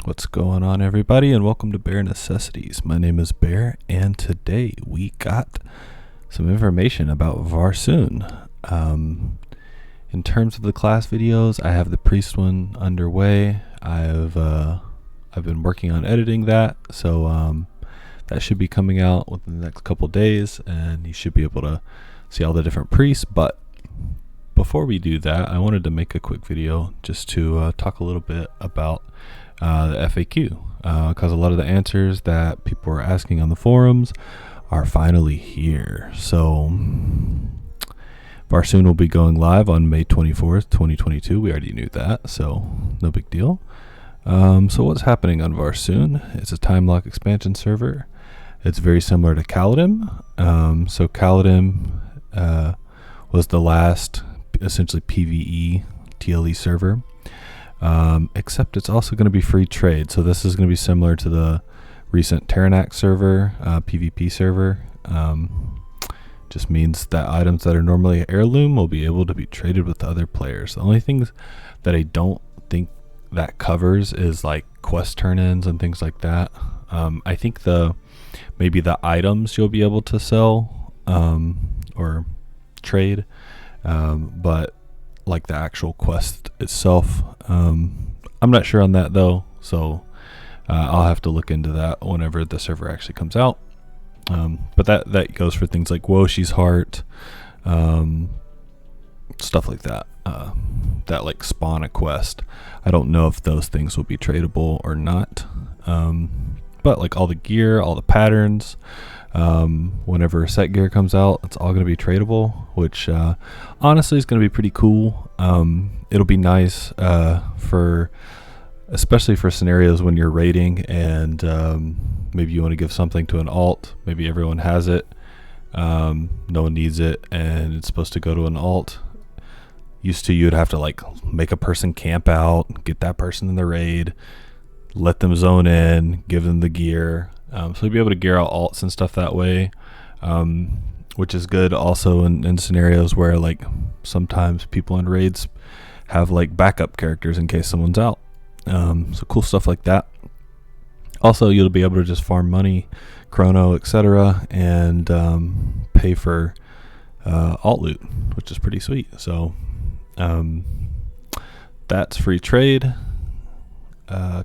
What's going on, everybody, and welcome to Bear Necessities. My name is Bear, and today we got some information about Varsoon. In terms of the class videos, I have the priest one underway. I've been working on editing that, so that should be coming out within the next couple days, and you should be able to see all the different priests. But before we do that, I wanted to make a quick video just to talk a little bit about the FAQ, because a lot of the answers that people were asking on the forums are finally here. So Varsoon will be going live on May 24th, 2022. We already knew that, so no big deal. So what's happening on Varsoon? It's a time lock expansion server. It's very similar to Kaladin. So Kaladin was the last essentially PvE TLE server. Except it's also going to be free trade. So this is going to be similar to the recent Terranac server, PvP server. Just means that items that are normally heirloom will be able to be traded with other players. The only things that I don't think that covers is like quest turn-ins and things like that. I think maybe the items you'll be able to sell or trade, but like the actual quest itself, I'm not sure on that though, so I'll have to look into that whenever the server actually comes out. But that goes for things like Woshi's Heart, stuff like that, that like spawn a quest. I don't know if those things will be tradable or not, but like all the gear, all the patterns, whenever set gear comes out, it's all going to be tradable, which honestly is going to be pretty cool. It'll be nice especially for scenarios when you're raiding and maybe you want to give something to an alt. Maybe everyone has it, no one needs it, and it's supposed to go to an alt. Used to, you'd have to like make a person camp out, get that person in the raid, let them zone in, give them the gear. So you'll be able to gear out alts and stuff that way, which is good also in scenarios where like sometimes people in raids have like backup characters in case someone's out. So cool stuff like that. Also, you'll be able to just farm money, chrono, etc., and pay for alt loot, which is pretty sweet. So that's free trade.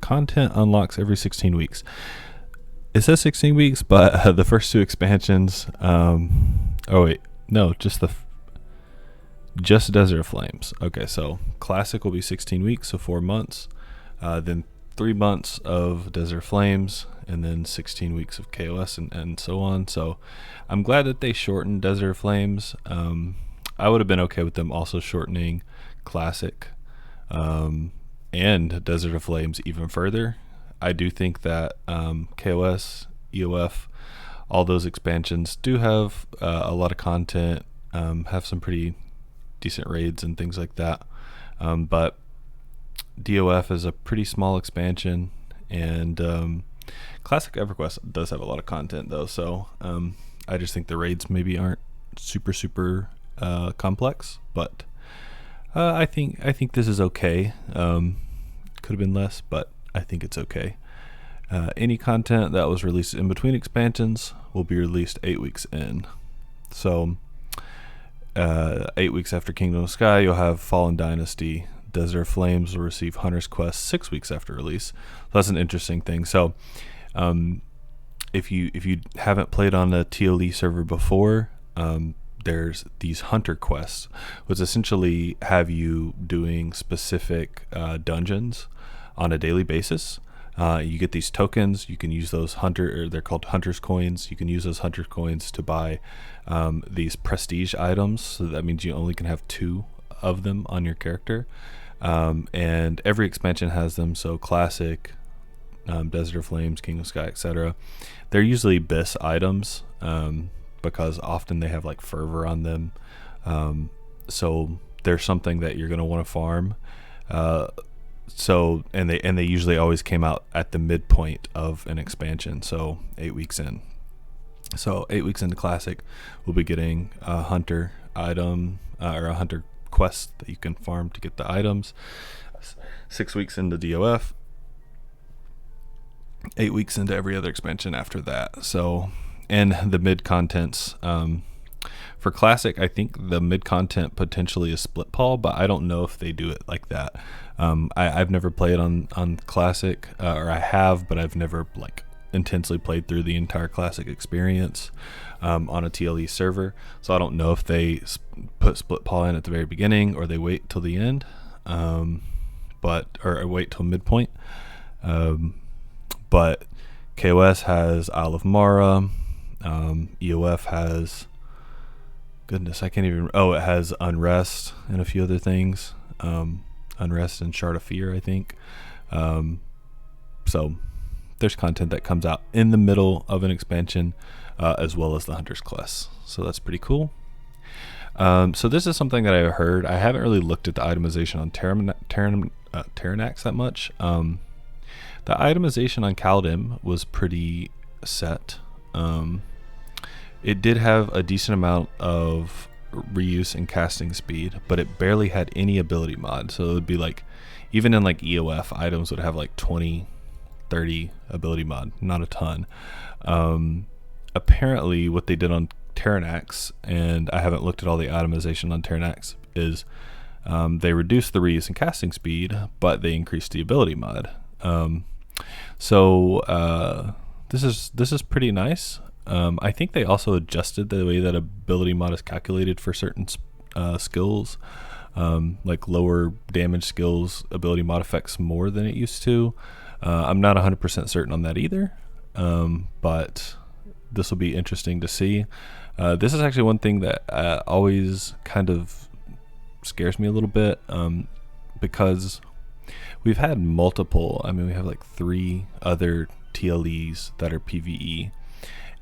Content unlocks every 16 weeks. It says 16 weeks, but the first two expansions, just Desert Flames. Okay, so Classic will be 16 weeks, so 4 months, then 3 months of Desert Flames, and then 16 weeks of KOS and so on. So I'm glad that they shortened Desert Flames. I would have been okay with them also shortening Classic and Desert of Flames even further. I do think that KOS, EOF, all those expansions do have a lot of content, have some pretty decent raids and things like that. But DOF is a pretty small expansion, and Classic EverQuest does have a lot of content though. So I just think the raids maybe aren't super complex, but I think this is okay. Could have been less, but I think it's okay. Any content that was released in between expansions will be released 8 weeks in. So 8 weeks after Kingdom of Sky, you'll have Fallen Dynasty. Desert Flames will receive Hunter's Quest 6 weeks after release. That's an interesting thing. So if you haven't played on a TLE server before, there's these hunter quests, which essentially have you doing specific dungeons on a daily basis. You get these tokens. You can use those they're called Hunter's Coins. You can use those Hunter's Coins to buy these prestige items. So that means you only can have 2 of them on your character. And every expansion has them. So Classic, Desert of Flames, King of Sky, etc. They're usually BIS items, because often they have like fervor on them. So there's something that you're going to want to farm. And they usually always came out at the midpoint of an expansion, so 8 weeks in. So 8 weeks into Classic, we'll be getting a hunter item or a hunter quest that you can farm to get the items. 6 weeks into DOF, 8 weeks into every other expansion after that. So, and the mid contents, for Classic, I think the mid content potentially is Split Paw, but I don't know if they do it like that. I've never played on Classic, or I have, but I've never like intensely played through the entire Classic experience on a TLE server. So I don't know if they put Split Paw in at the very beginning or they wait till the end, or wait till midpoint. But KOS has Isle of Mara. EOF has, goodness, I can't even. Oh, it has Unrest and a few other things. Unrest and Shard of Fear, I think. So there's content that comes out in the middle of an expansion, as well as the Hunter's Quest. So that's pretty cool. So this is something that I heard. I haven't really looked at the itemization on Terranax that much. The itemization on Kaladin was pretty set. It did have a decent amount of reuse and casting speed, but it barely had any ability mod. So it would be like, even in like EOF, items would have like 20, 30 ability mod, not a ton. Apparently what they did on Terranax, and I haven't looked at all the itemization on Terranax, is they reduced the reuse and casting speed, but they increased the ability mod. This is pretty nice. I think they also adjusted the way that ability mod is calculated for certain skills, like lower damage skills. Ability mod affects more than it used to. I'm not 100% certain on that either, but this will be interesting to see. This is actually one thing that always kind of scares me a little bit, because we've had multiple. I mean, we have like 3 other TLEs that are PvE.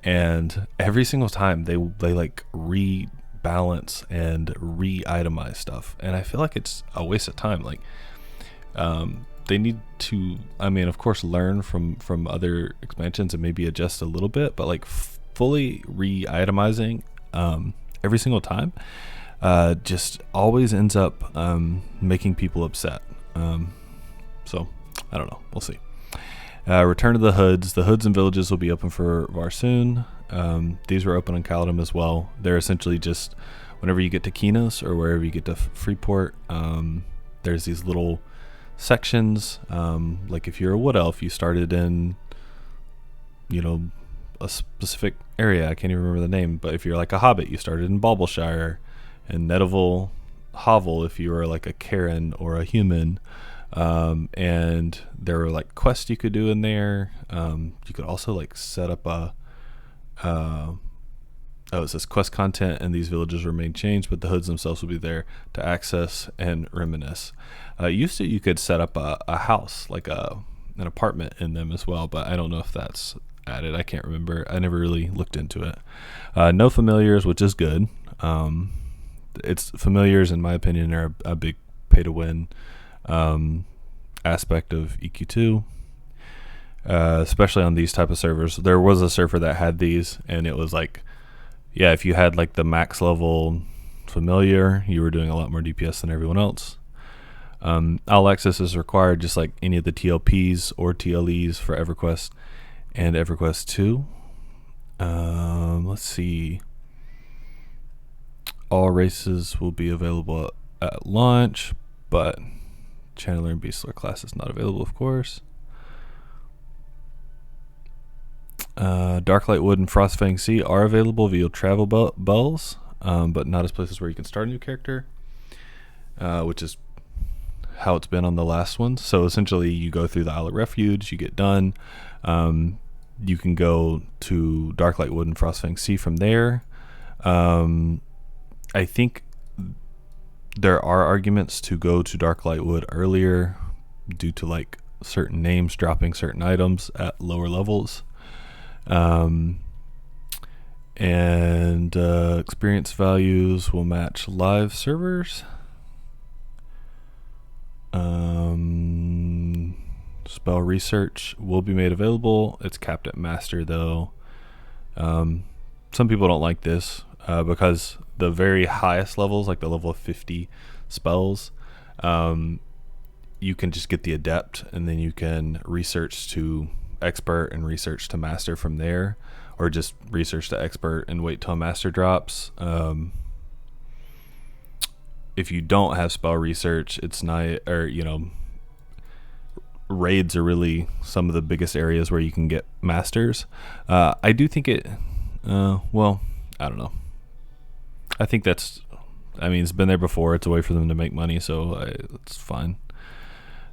And every single time they like rebalance and re-itemize stuff, and I feel like it's a waste of time. Like, they need to, I mean, of course, learn from other expansions and maybe adjust a little bit, but like fully re-itemizing every single time just always ends up making people upset. So I don't know. We'll see. Return to the hoods. The hoods and villages will be open for Varsoon. These were open on Kaladin as well. They're essentially just whenever you get to Kinos or wherever you get to Freeport, there's these little sections. Like if you're a wood elf, you started in, a specific area. I can't even remember the name. But if you're like a hobbit, you started in Baubleshire, and Neteville Hovel if you were like a Karen or a human. And there were like quests you could do in there. You could also like set up it says quest content, and these villages remain changed, but the hoods themselves will be there to access and reminisce. Used to, you could set up a house, like an apartment in them as well, but I don't know if that's added. I can't remember. I never really looked into it. No familiars, which is good. It's familiars, in my opinion, are a big pay to win aspect of EQ2, especially on these type of servers. There was a server that had these, and it was like, yeah, if you had like the max level familiar, you were doing a lot more DPS than everyone else. All access is required, just like any of the TLPs or TLEs for EverQuest and EverQuest 2. Let's see. All races will be available at launch, but Channeler and Beastler class is not available, of course. Darklight Wood and Frostfang Sea are available via travel bells, but not as places where you can start a new character, which is how it's been on the last one. So essentially, you go through the Isle of Refuge, you get done. You can go to Darklight Wood and Frostfang Sea from there. I think there are arguments to go to Darklight Wood earlier due to like certain names dropping certain items at lower levels. Experience values will match live servers. Spell research will be made available. It's capped at master though. Some people don't like this because the very highest levels, like the level of 50 spells, you can just get the adept, and then you can research to expert and research to master from there, or just research to expert and wait till master drops. If you don't have spell research, it's not, or raids are really some of the biggest areas where you can get masters. I do think it, well, I don't know. I think it's been there before. It's a way for them to make money, so it's fine.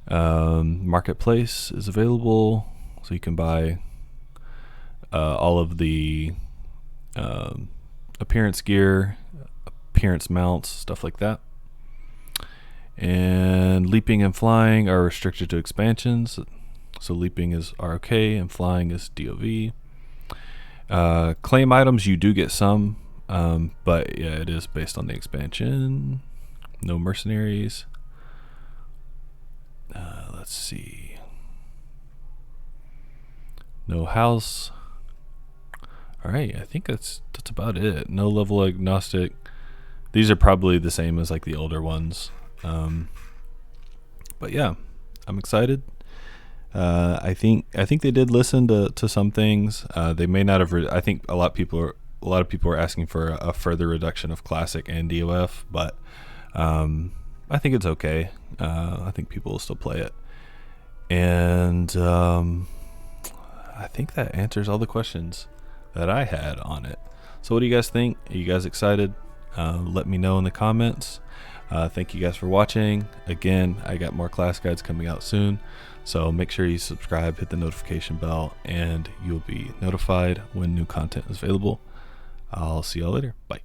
Marketplace is available, so you can buy all of the appearance gear, appearance mounts, stuff like that. And leaping and flying are restricted to expansions, so leaping is ROK and flying is DOV. Claim items, you do get some, but yeah, it is based on the expansion. No mercenaries. Let's see. No house. All right, I think that's about it. No level agnostic. These are probably the same as like the older ones. But yeah, I'm excited. I think they did listen to some things. They may not have. I think a lot of people are asking for a further reduction of classic and DOF, but I think it's okay. I think people will still play it, and I think that answers all the questions that I had on it. So what do you guys think? Are you guys excited? Let me know in the comments. Thank you guys for watching. Again, I got more class guides coming out soon, so make sure you subscribe, hit the notification bell, and you'll be notified when new content is available. I'll see y'all later. Bye.